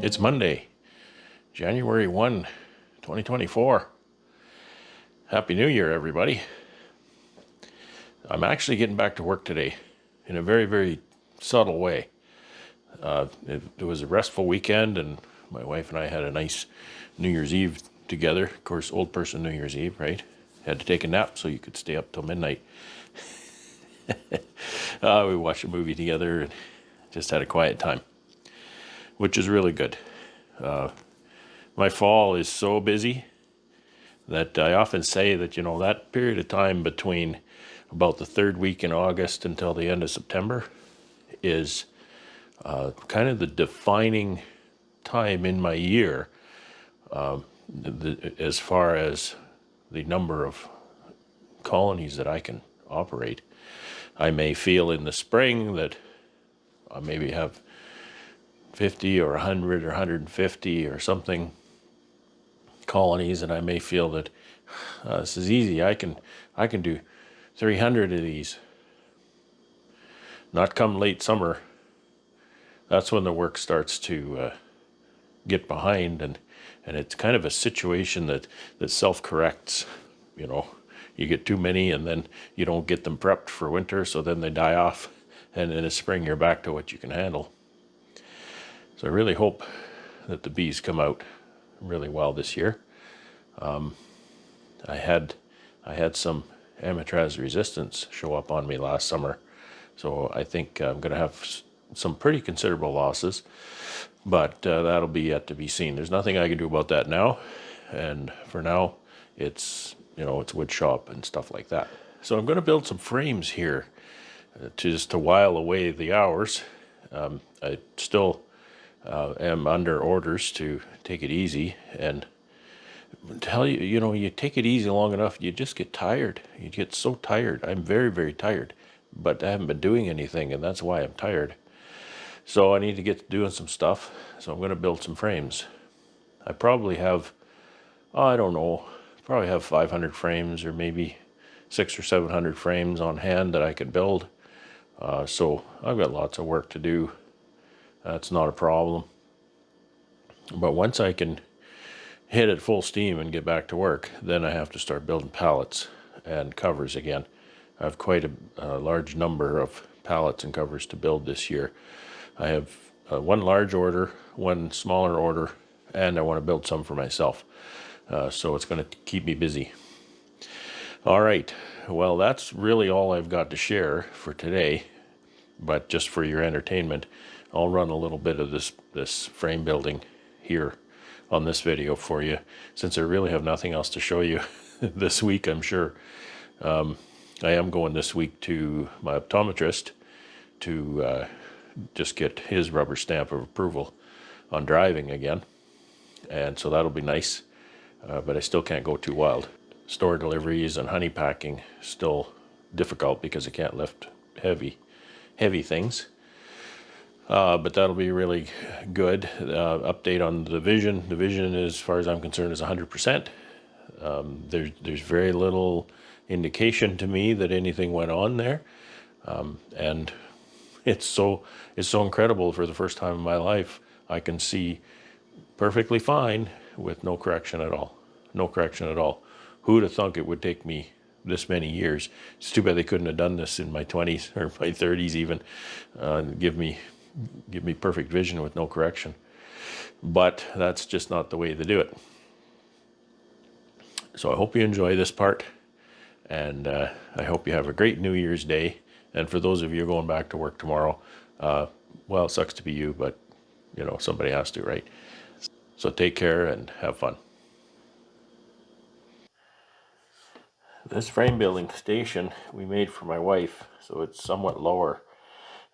It's Monday, January 1, 2024. Happy New Year, everybody. I'm actually getting back to work today in a very, very subtle way. It was a restful weekend, and my wife and I had a nice New Year's Eve together. Of course, old person New Year's Eve, right? Had to take a nap so you could stay up till midnight. We watched a movie together and just had a quiet time, which is really good. My fall is so busy that I often say that, that period of time between about the third week in August until the end of September is kind of the defining time in my year as far as the number of colonies that I can operate. I may feel in the spring that I maybe have 50 or 100 or 150 or something colonies, and I may feel that this is easy. I can do 300 of these. Not come late summer. That's when the work starts to get behind, and it's kind of a situation that self-corrects. You get too many, and then you don't get them prepped for winter, so then they die off, and in the spring you're back to what you can handle. So I really hope that the bees come out really well this year. I had some Amatraz resistance show up on me last summer, so I think I'm going to have some pretty considerable losses, but that'll be yet to be seen. There's nothing I can do about that now, and for now it's Woodshop and stuff like that. So I'm going to build some frames here just to while away the hours. I still am under orders to take it easy, and tell you, you take it easy long enough, you just get tired. You get so tired. I'm very, very tired, but I haven't been doing anything, and that's why I'm tired. So I need to get doing some stuff. So I'm going to build some frames. I probably have, I don't know, probably have 500 frames or maybe 600 or 700 frames on hand that I could build. So I've got lots of work to do. That's not a problem. But once I can hit it full steam and get back to work, then I have to start building pallets and covers again. I have quite a large number of pallets and covers to build this year. I have one large order, one smaller order, and I want to build some for myself. So it's going to keep me busy. All right, well, that's really all I've got to share for today, but just for your entertainment, I'll run a little bit of this frame building here on this video for you, since I really have nothing else to show you this week. I'm sure I am going this week to my optometrist to just get his rubber stamp of approval on driving again, and so that'll be nice, but I still can't go too wild. Store deliveries and honey packing still difficult because I can't lift heavy things. But that'll be really good. Update on the vision. The vision, as far as I'm concerned, is 100%. There's very little indication to me that anything went on there, and it's so incredible. For the first time in my life, I can see perfectly fine with no correction at all. No correction at all. Who'd have thunk it would take me this many years? It's too bad they couldn't have done this in my 20s or my 30s even, give me perfect vision with no correction. But that's just not the way to do it. So I hope you enjoy this part, and I hope you have a great New Year's Day. And for those of you going back to work tomorrow, well, it sucks to be you, but somebody has to, right? So take care and have fun. This frame building station we made for my wife, so it's somewhat lower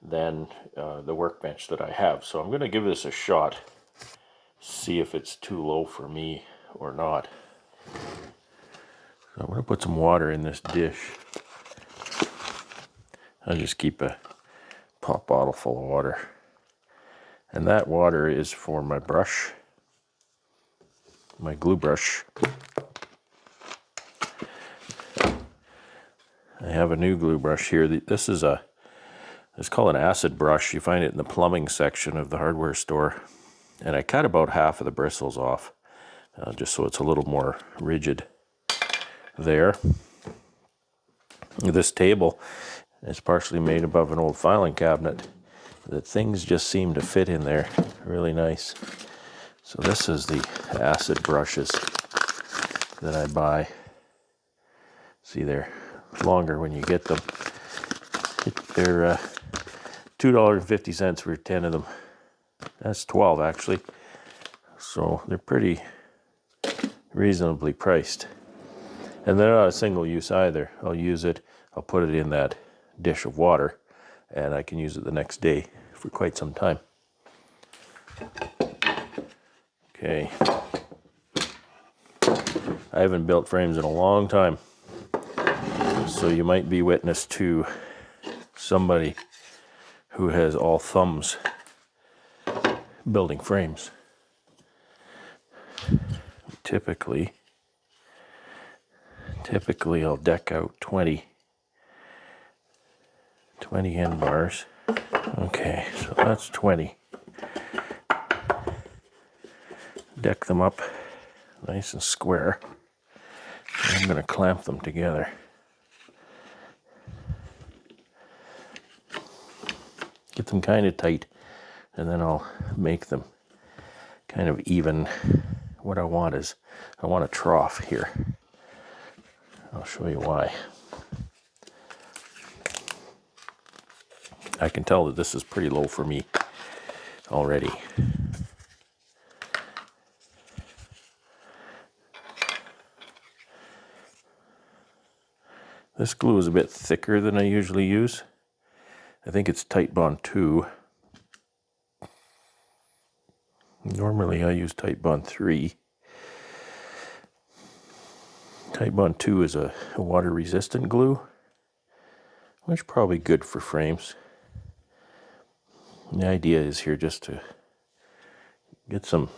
than the workbench that I have. So I'm going to give this a shot, see if it's too low for me or not. So I'm going to put some water in this dish. I'll just keep a pop bottle full of water. And that water is for my brush, my glue brush. I have a new glue brush here. This is it's called an acid brush. You find it in the plumbing section of the hardware store. And I cut about half of the bristles off, just so it's a little more rigid there. This table is partially made above an old filing cabinet. The things just seem to fit in there really nice. So this is the acid brushes that I buy. See, they're longer when you get them. They're $2.50 for 10 of them. That's 12 actually. So they're pretty reasonably priced. And they're not a single use either. I'll use it, I'll put it in that dish of water, and I can use it the next day for quite some time. Okay. I haven't built frames in a long time, so you might be witness to somebody who has all thumbs building frames. Typically I'll deck out 20 end bars. Okay, so that's 20. Deck them up nice and square. I'm going to clamp them together. Get them kind of tight, and then I'll make them kind of even. What I want is, I want a trough here. I'll show you why. I can tell that this is pretty low for me already. This glue is a bit thicker than I usually use. I think it's Titebond 2. Normally I use Titebond 3. Titebond 2 is a water resistant glue, which is probably good for frames. The idea is here just to get some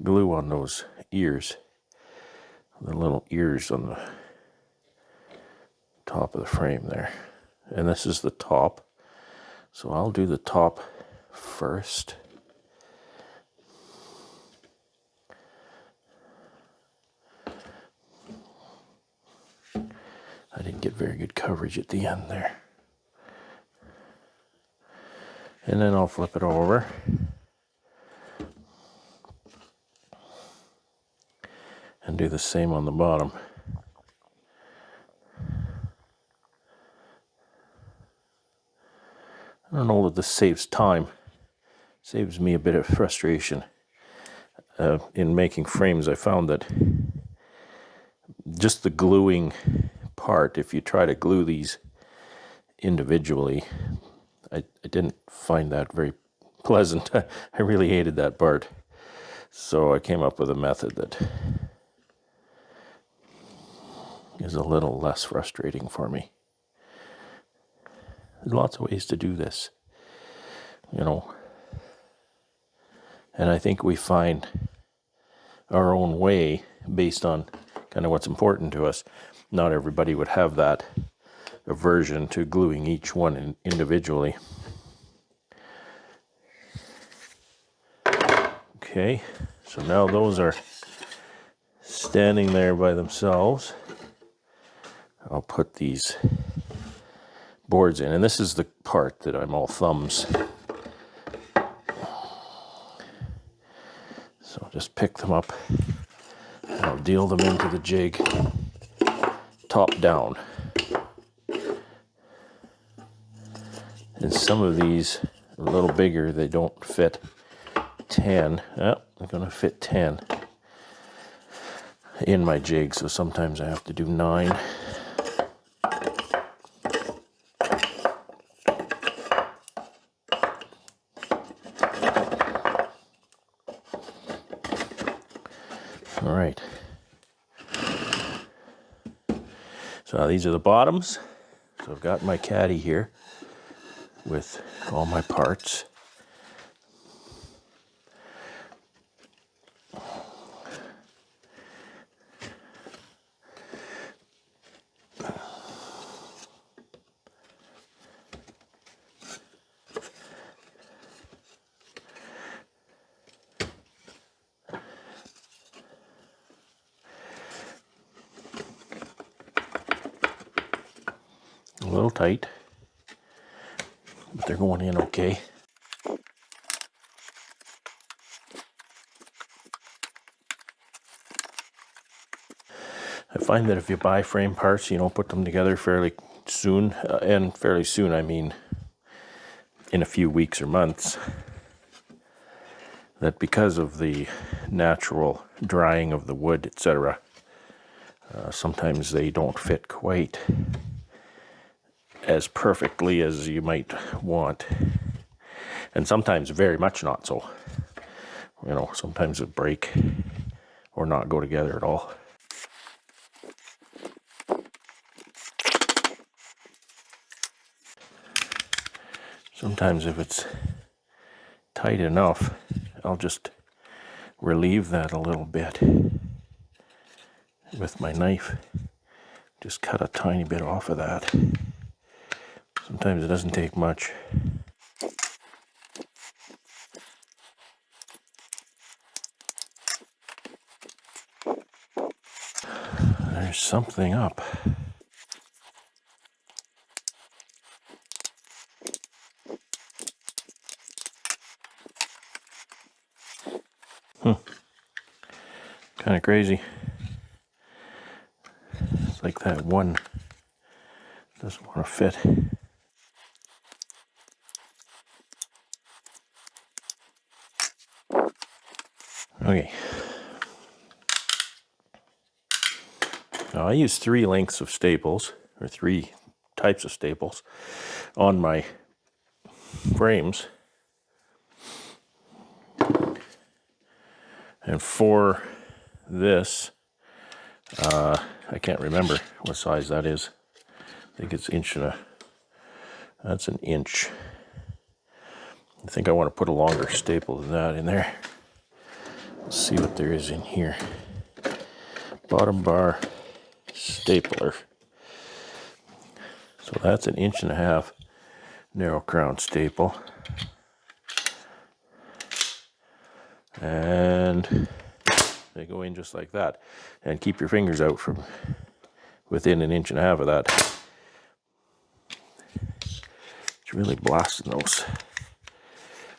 glue on those ears, the little ears on the top of the frame there. And this is the top, so I'll do the top first. I didn't get very good coverage at the end there. And then I'll flip it over. And do the same on the bottom. I don't know that this saves time. Saves me a bit of frustration. In making frames, I found that just the gluing part, if you try to glue these individually, I didn't find that very pleasant. I really hated that part. So I came up with a method that is a little less frustrating for me. There's lots of ways to do this, you know. And I think we find our own way based on kind of what's important to us. Not everybody would have that aversion to gluing each one individually. Okay, so now those are standing there by themselves. I'll put these boards in, and this is the part that I'm all thumbs. So I'll just pick them up and I'll deal them into the jig top down. And some of these are a little bigger, they don't fit 10. Oh, they're going to fit 10 in my jig, so sometimes I have to do 9. All right. So these are the bottoms. So I've got my caddy here with all my parts. tight, but they're going in okay. I find that if you buy frame parts, put them together fairly soon, and fairly soon I mean in a few weeks or months, that because of the natural drying of the wood, etc., sometimes they don't fit quite as perfectly as you might want, and sometimes very much not so. Sometimes it break or not go together at all. Sometimes if it's tight enough, I'll just relieve that a little bit with my knife. Just cut a tiny bit off of that. Sometimes it doesn't take much. There's something up. Kind of crazy. It's like that one doesn't want to fit. Okay. Now I use 3 lengths of staples, or 3 types of staples, on my frames. And for this, I can't remember what size that is. I think it's that's an inch. I think I want to put a longer staple than that in there. Let's see what there is in here. Bottom bar stapler. So that's an 1.5 inch narrow crown staple. And they go in just like that. And keep your fingers out from within 1.5 inches of that. It's really blasting those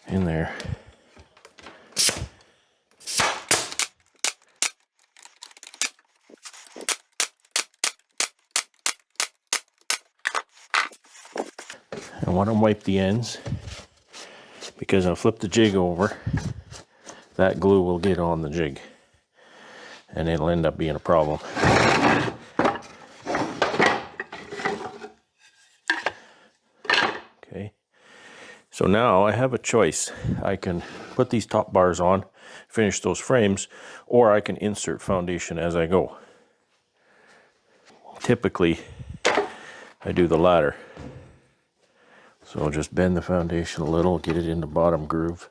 in there. I want to wipe the ends, because I'll flip the jig over. That glue will get on the jig, and it'll end up being a problem. Okay, so now I have a choice. I can put these top bars on, finish those frames, or I can insert foundation as I go. Typically, I do the latter. So I'll just bend the foundation a little, get it in the bottom groove,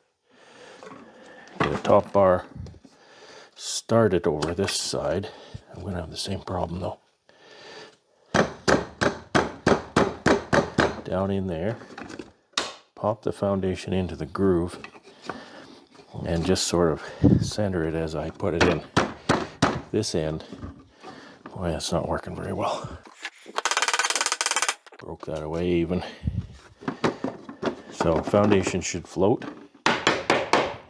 get a top bar, start it over this side. I'm going to have the same problem though. Down in there, pop the foundation into the groove, and just sort of center it as I put it in. This end, boy, that's not working very well. Broke that away even. So foundation should float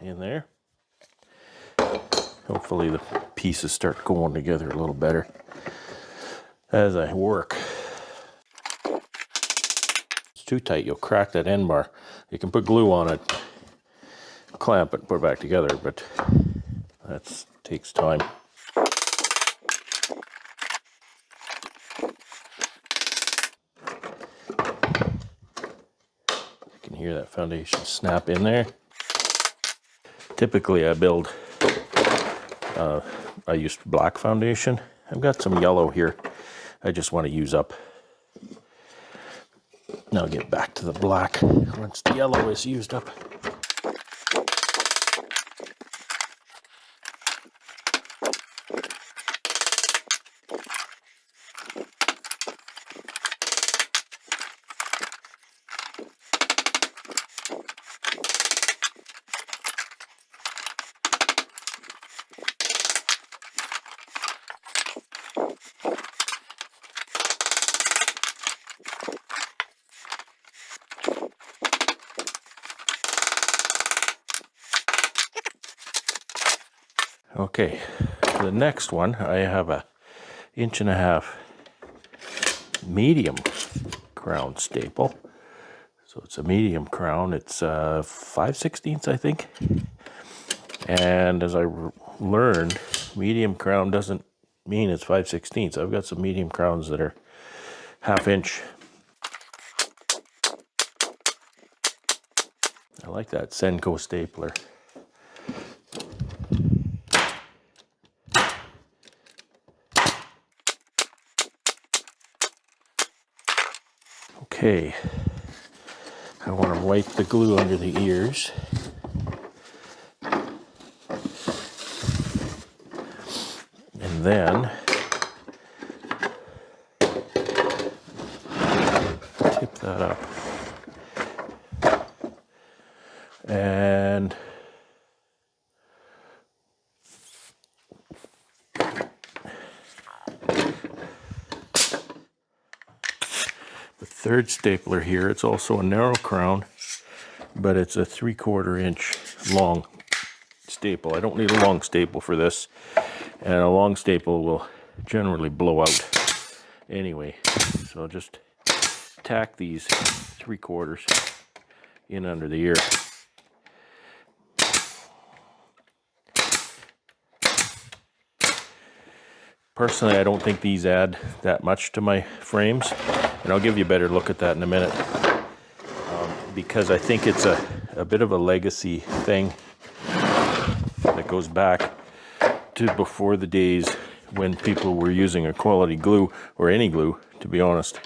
in there. Hopefully the pieces start going together a little better as I work. It's too tight, you'll crack that end bar. You can put glue on it, clamp it, put it back together, but that takes time. You can hear that foundation snap in there. Typically I build, I use black foundation. I've got some yellow here I just want to use up. Now get back to the black once the yellow is used up. Okay, the next one, I have a 1.5 inch medium crown staple. So it's a medium crown. It's 5/16, I think. And as I learned, medium crown doesn't mean it's 5/16. I've got some medium crowns that are 1/2 inch. I like that Senko stapler. Okay, I want to wipe the glue under the ears. And then tip that up. And the third stapler here, it's also a narrow crown, but it's a 3/4 inch long staple. I don't need a long staple for this, and a long staple will generally blow out anyway. So I'll just tack these 3/4 in under the ear. Personally, I don't think these add that much to my frames, and I'll give you a better look at that in a minute, because I think it's a bit of a legacy thing that goes back to before the days when people were using a quality glue, or any glue, to be honest.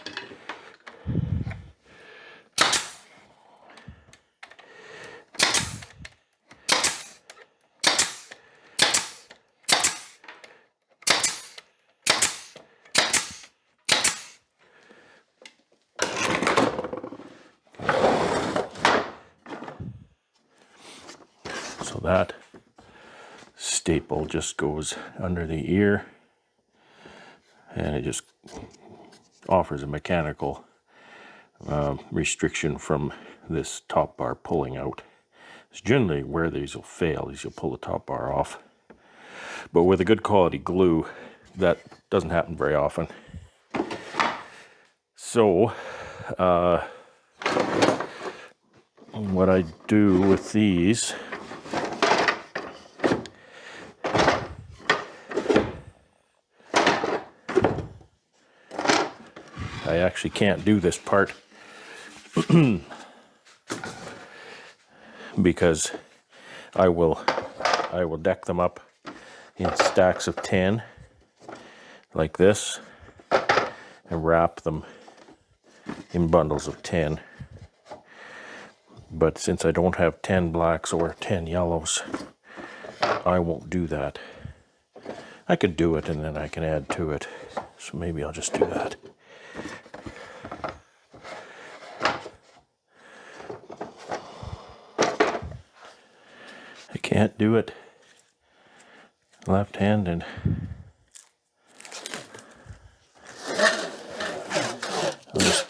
So that staple just goes under the ear, and it just offers a mechanical restriction from this top bar pulling out. It's generally where these will fail, is you'll pull the top bar off. But with a good quality glue, that doesn't happen very often. So, what I do with these, I actually can't do this part because I will deck them up in stacks of 10 like this and wrap them in bundles of 10. But since I don't have 10 blacks or 10 yellows, I won't do that. I could do it and then I can add to it. So maybe I'll just do that. I can't do it left-handed. I'll just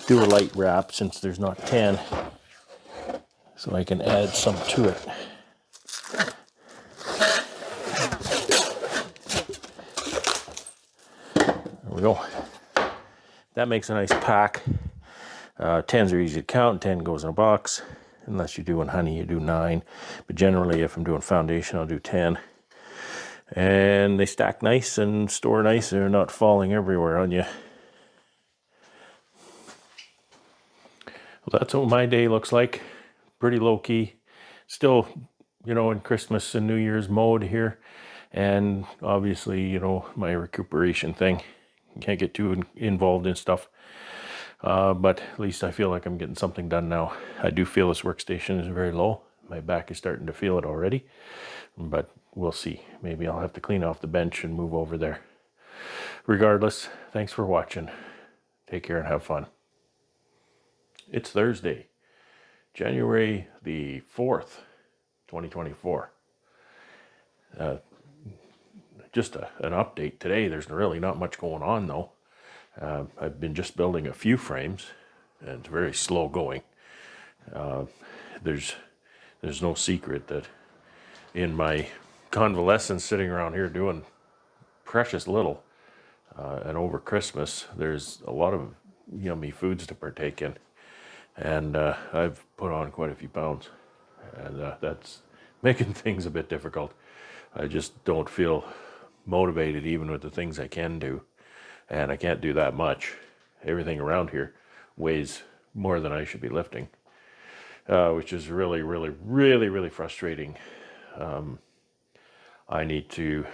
do a light wrap since there's not 10, so I can add some to it. There we go. That makes a nice pack. 10s are easy to count. 10 goes in a box. Unless you're doing honey, you do 9. But generally, if I'm doing foundation, I'll do 10. And they stack nice and store nice. They're not falling everywhere on you. Well, that's what my day looks like. Pretty low-key. Still, in Christmas and New Year's mode here. And obviously, my recuperation thing. Can't get too involved in stuff. But at least I feel like I'm getting something done now. I do feel this workstation is very low. My back is starting to feel it already. But we'll see. Maybe I'll have to clean off the bench and move over there. Regardless, thanks for watching. Take care and have fun. It's Thursday, January the 4th, 2024. Just an update today. There's really not much going on though. I've been just building a few frames, and it's very slow going. There's no secret that in my convalescence sitting around here doing precious little. And over Christmas, there's a lot of yummy foods to partake in. And I've put on quite a few pounds. And that's making things a bit difficult. I just don't feel motivated even with the things I can do. And I can't do that much. Everything around here weighs more than I should be lifting, which is really, really, really, really frustrating. I need to,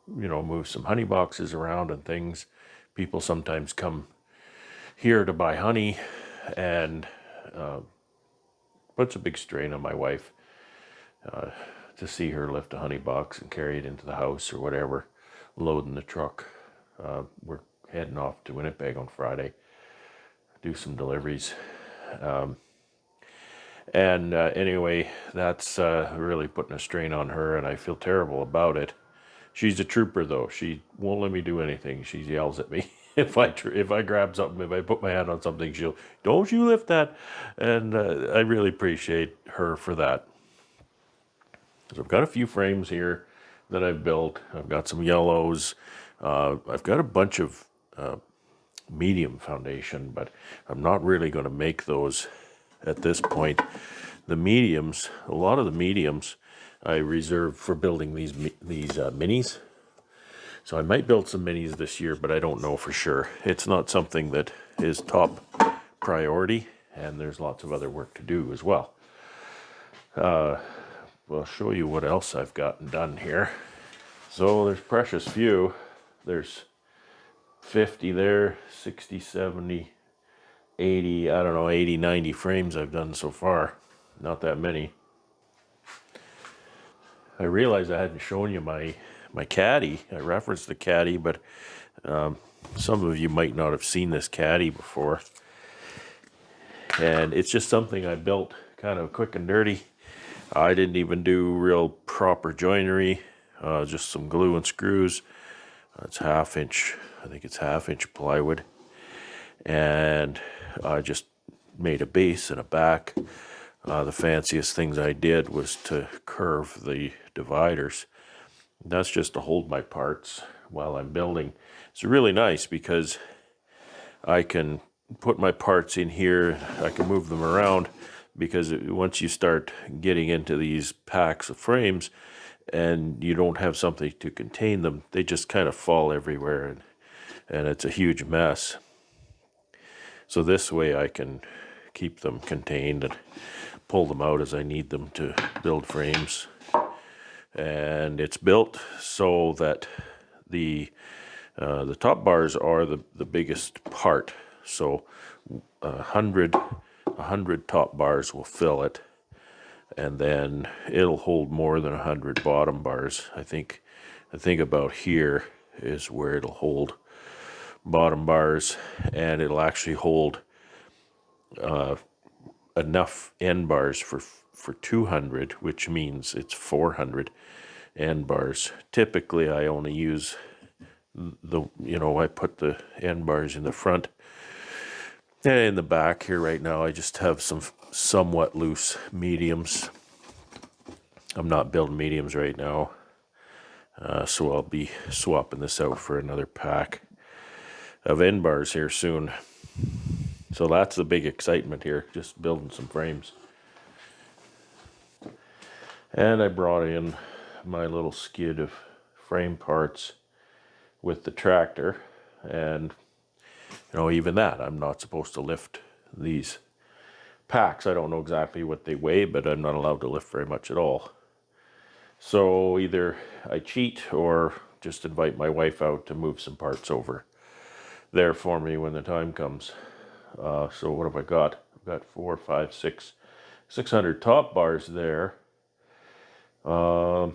move some honey boxes around and things. People sometimes come here to buy honey, and puts a big strain on my wife to see her lift a honey box and carry it into the house or whatever, load in the truck. We're heading off to Winnipeg on Friday, do some deliveries. Anyway, that's really putting a strain on her, and I feel terrible about it. She's a trooper, though. She won't let me do anything. She yells at me if I grab something, if I put my hand on something. She'll, don't you lift that, and I really appreciate her for that. So I've got a few frames here that I've built. I've got some yellows. I've got a bunch of medium foundation, but I'm not really going to make those at this point. The mediums, a lot of the mediums, I reserve for building these minis. So I might build some minis this year, but I don't know for sure. It's not something that is top priority, and there's lots of other work to do as well. I'll show you what else I've gotten done here. So there's precious few. There's 50 there, 60, 70, 80, I don't know, 80, 90 frames I've done so far. Not that many. I realized I hadn't shown you my caddy. I referenced the caddy, but some of you might not have seen this caddy before. And it's just something I built kind of quick and dirty. I didn't even do real proper joinery, just some glue and screws. It's half inch, I think it's half inch plywood. And I just made a base and a back. The fanciest things I did was to curve the dividers. That's just to hold my parts while I'm building. It's really nice because I can put my parts in here, I can move them around, because once you start getting into these packs of frames and you don't have something to contain them, they just kind of fall everywhere, and it's a huge mess. So this way I can keep them contained and pull them out as I need them to build frames. And it's built so that the top bars are the biggest part. So 100 top bars will fill it, and then it'll hold more than 100 bottom bars. I think about here is where it'll hold bottom bars, and it'll actually hold enough end bars for 200, which means it's 400 end bars. Typically I only use I put the end bars in the front and in the back. Here right now I just have some somewhat loose mediums. I'm not building mediums right now, so I'll be swapping this out for another pack of end bars here soon. So that's the big excitement here, just building some frames. And I brought in my little skid of frame parts with the tractor, and even that, I'm not supposed to lift these packs. I don't know exactly what they weigh, but I'm not allowed to lift very much at all. So either I cheat or just invite my wife out to move some parts over there for me when the time comes. So what have I got? I've got 4, 5, 6, 600 top bars there. And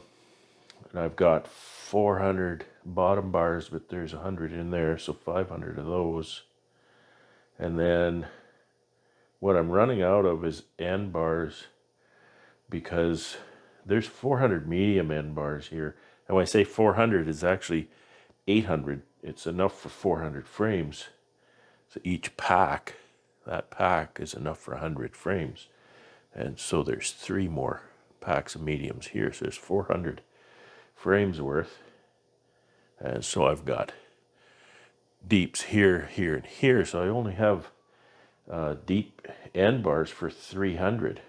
I've got 400 bottom bars, but there's 100 in there, so 500 of those. And then what I'm running out of is end bars, because there's 400 medium end bars here. And when I say 400, it's actually 800. It's enough for 400 frames. So each pack, that pack is enough for 100 frames. And so there's 3 more packs of mediums here. So there's 400 frames worth. And so I've got deeps here, here, and here. So I only have deep end bars for 300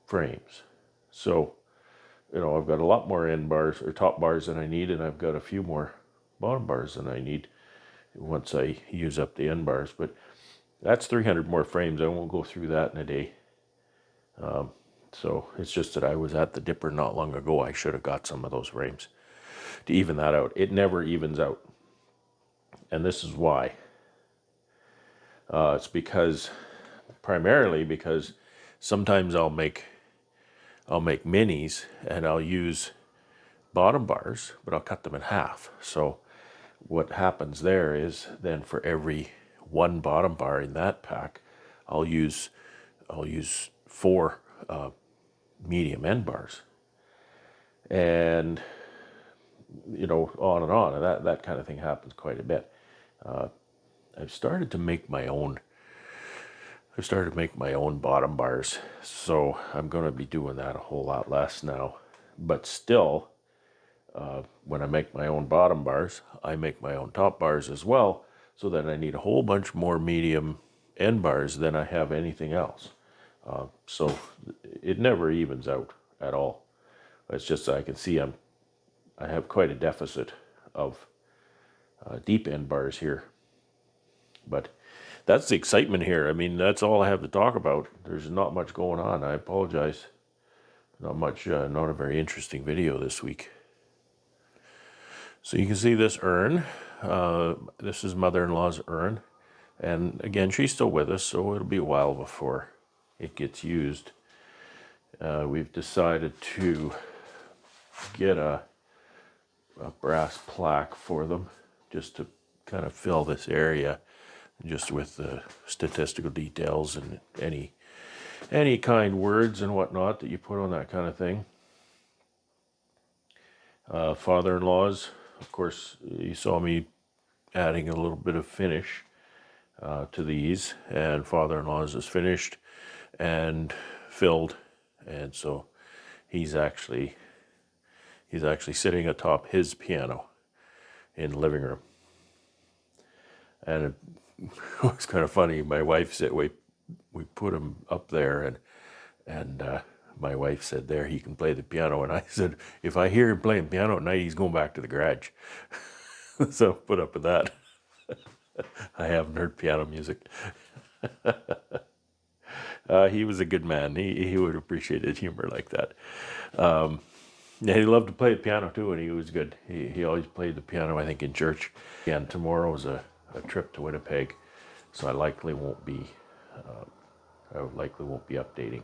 frames. So, I've got a lot more end bars or top bars than I need, and I've got a few more bottom bars than I need once I use up the end bars. But that's 300 more frames. I won't go through that in a day. So it's just that I was at the dipper not long ago. I should have got some of those frames to even that out. It never evens out. And this is why. It's primarily because sometimes I'll make minis and I'll use bottom bars, but I'll cut them in half. So what happens there is then for every one bottom bar in that pack, I'll use 4 medium end bars, and on and on, and that kind of thing happens quite a bit. I've started to make my own bottom bars, so I'm going to be doing that a whole lot less now. But still, when I make my own bottom bars, I make my own top bars as well, so that I need a whole bunch more medium end bars than I have anything else. So it never evens out at all. It's just I can see I have quite a deficit of deep end bars here. But that's the excitement here. I mean, that's all I have to talk about. There's not much going on. I apologize. Not much, not a very interesting video this week. So you can see this urn. This is mother-in-law's urn. And again, she's still with us, so it'll be a while before it gets used. We've decided to get a brass plaque for them, just to kind of fill this area, just with the statistical details and any kind words and whatnot that you put on that kind of thing. Father-in-law's, of course, you saw me adding a little bit of finish to these, and father-in-law's is finished and filled, and so he's actually sitting atop his piano in the living room. And it was kind of funny. My wife said we put him up there, and my wife said, "There, he can play the piano." And I said, "If I hear him playing piano at night, he's going back to the garage." So put up with that. I haven't heard piano music. He was a good man. He would appreciate his humor like that. Yeah, he loved to play the piano too, and he was good. He always played the piano, I think, in church. Again, tomorrow is a trip to Winnipeg, so I likely won't be updating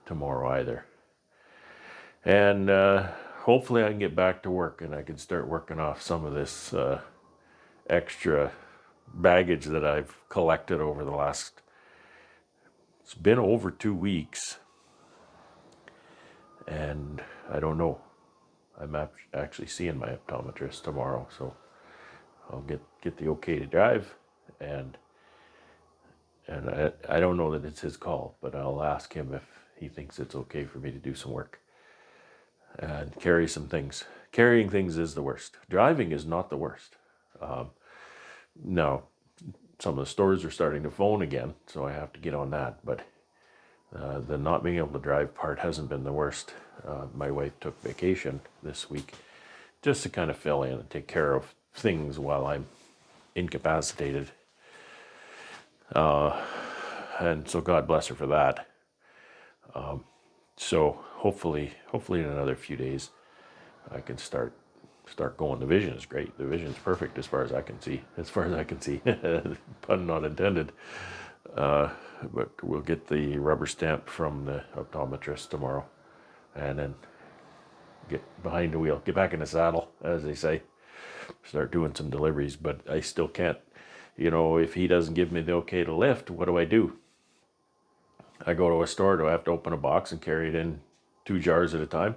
tomorrow either. And hopefully I can get back to work and I can start working off some of this extra baggage that I've collected over the last, it's been over 2 weeks, and I don't know. I'm actually seeing my optometrist tomorrow, so I'll get the okay to drive, and I don't know that it's his call, but I'll ask him if he thinks it's okay for me to do some work and carry some things. Carrying things is the worst. Driving is not the worst. Now, some of the stores are starting to phone again, so I have to get on that, but the not being able to drive part hasn't been the worst. My wife took vacation this week just to kind of fill in and take care of things while I'm incapacitated. And so God bless her for that. So hopefully in another few days, I can start going. The vision is great. The vision's perfect as far as I can see. Pun not intended. But we'll get the rubber stamp from the optometrist tomorrow, and then get behind the wheel, get back in the saddle, as they say, start doing some deliveries. But I still can't, if he doesn't give me the okay to lift, what do? I go to a store, do I have to open a box and carry it in 2 jars at a time?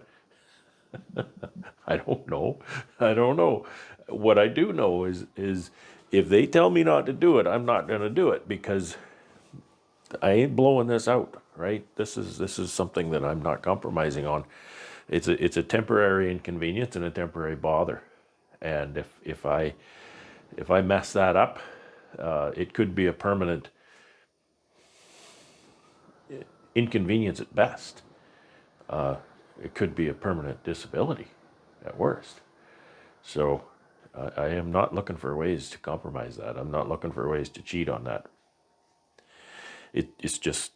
I don't know. What I do know is if they tell me not to do it, I'm not going to do it, because I ain't blowing this out, right? This is something that I'm not compromising on. It's a temporary inconvenience and a temporary bother. And if I mess that up, it could be a permanent inconvenience at best. It could be a permanent disability at worst. So I am not looking for ways to compromise that. I'm not looking for ways to cheat on that. It's just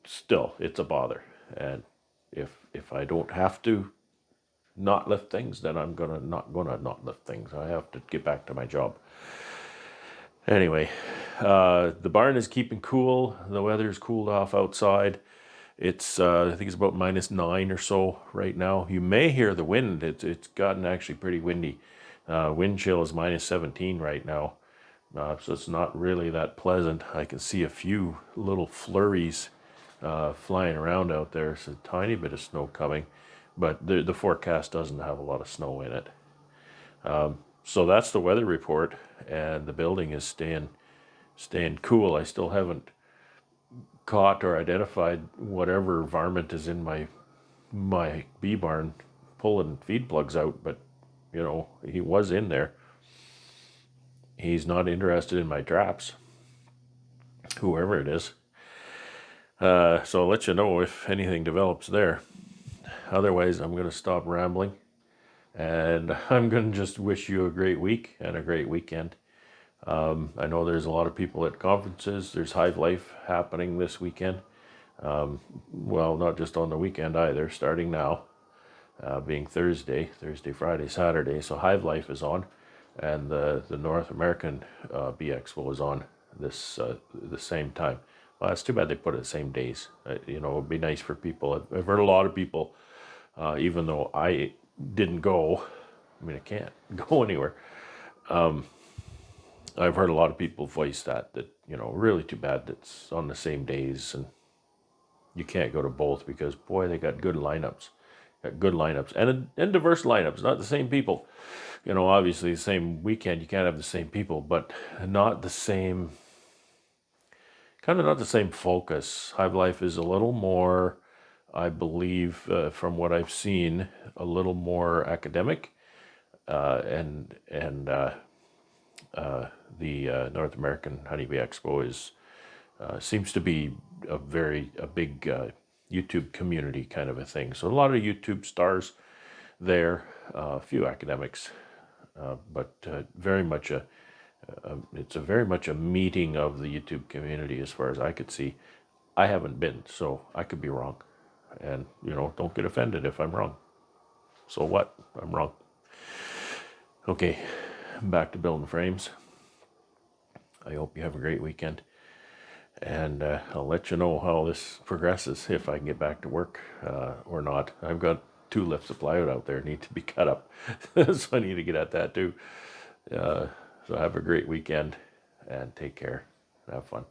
still, it's a bother. And if I don't have to not lift things, then I'm not lift things. I have to get back to my job. Anyway, the barn is keeping cool. The weather's cooled off outside. It's I think it's about -9 or so right now. You may hear the wind. It's gotten actually pretty windy. Wind chill is -17 right now, so it's not really that pleasant. I can see a few little flurries flying around out there. It's a tiny bit of snow coming, but the forecast doesn't have a lot of snow in it. So that's the weather report, and the building is staying cool. I still haven't caught or identified whatever varmint is in my bee barn pulling feed plugs out, but he was in there. He's not interested in my traps, whoever it is. So I'll let you know if anything develops there. Otherwise, I'm going to stop rambling, and I'm going to just wish you a great week and a great weekend. I know there's a lot of people at conferences. There's Hive Life happening this weekend. Well, not just on the weekend either, starting now, being Thursday, Friday, Saturday. So Hive Life is on, and the North American Bee Expo is on the same time. Well, it's too bad they put it the same days. It'd be nice for people. I've heard a lot of people, even though I didn't go, I mean, I can't go anywhere. I've heard a lot of people voice that really too bad that's on the same days, and you can't go to both because, boy, they got good lineups. And diverse lineups, not the same people. Obviously the same weekend, you can't have the same people, but not the same, kind of not the same focus. Hive Life is a little more, I believe, from what I've seen, a little more academic, and the North American Honeybee Expo seems to be a big YouTube community kind of a thing. So a lot of YouTube stars there, a few academics, but very much it's very much a meeting of the YouTube community as far as I could see. I haven't been, so I could be wrong. And, don't get offended if I'm wrong. So what? I'm wrong. Okay, back to building frames. I hope you have a great weekend. And I'll let you know how this progresses, if I can get back to work or not. I've got 2 lifts of plywood out there need to be cut up. So I need to get at that too. So have a great weekend and take care. Have fun.